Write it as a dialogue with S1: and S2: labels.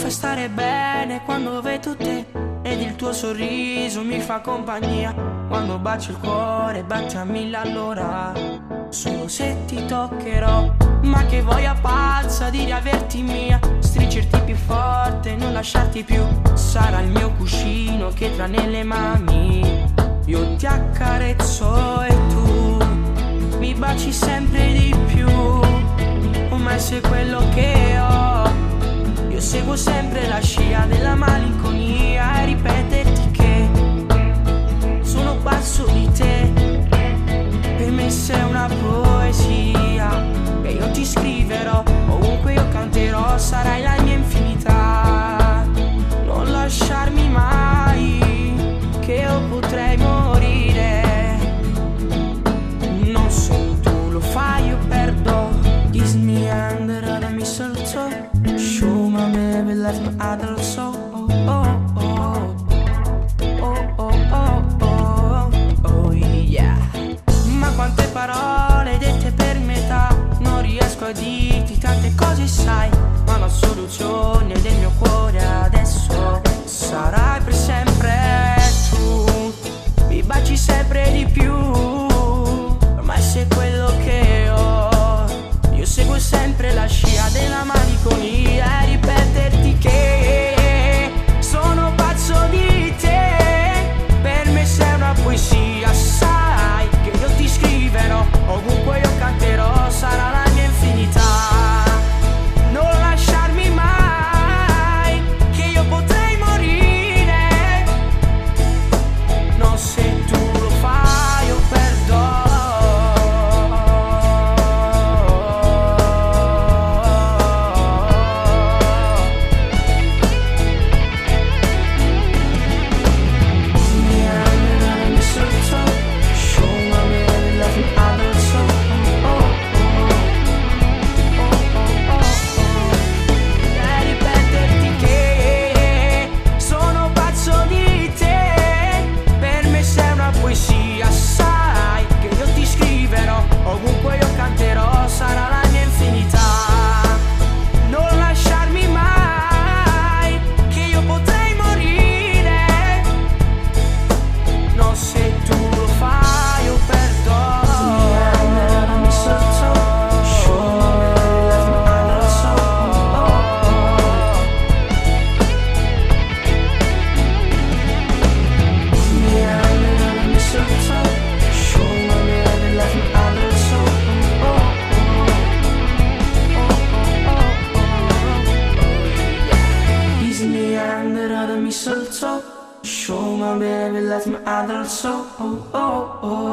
S1: fai stare bene quando vedo te, ed il tuo sorriso mi fa compagnia. Quando bacio il cuore batte a 1000 all'ora, solo se ti toccherò. Ma che voglia pazza di riaverti mia, stringerti più forte, non lasciarti più. Sarà il mio cuscino che tra nelle mani io ti accarezzo e tu mi baci sempre di più. Come se quello che ho, io seguo sempre la scia della malinconia e ripeterti che sono pazzo di te. Per me sei una poesia che io ti scriverò, ovunque io canterò, sarai la mia infinità. Non lasciarmi mai, che io potrei morire. Non so, tu lo fai, io perdo. Kiss me under the mistletoe, show my baby left my adult soul. Oh, oh, oh, oh, oh, oh, oh, yeah. Ma quante parole dette per metà, non riesco a dirti tante cose, sai. Ma la soluzione del mio cuore adesso sarai per sempre tu. Mi baci sempre di più, ormai sei quello che ho. Io seguo sempre la scia della malinconia e ripeterti che sono pazzo di te. Per me sei una poesia, sai che io ti scriverò, ovunque io canterò, sarà la mia infinità. Non lasciarmi mai, che io potrei morire. No, se tu lo fai io perdo. Ovunque io canterò, sarà la mia infinità. Non lasciarmi mai, che io potrei morire. No, se tu lo fai io perdo. Mistletoe, show my baby left my adult soul. Oh, oh, oh.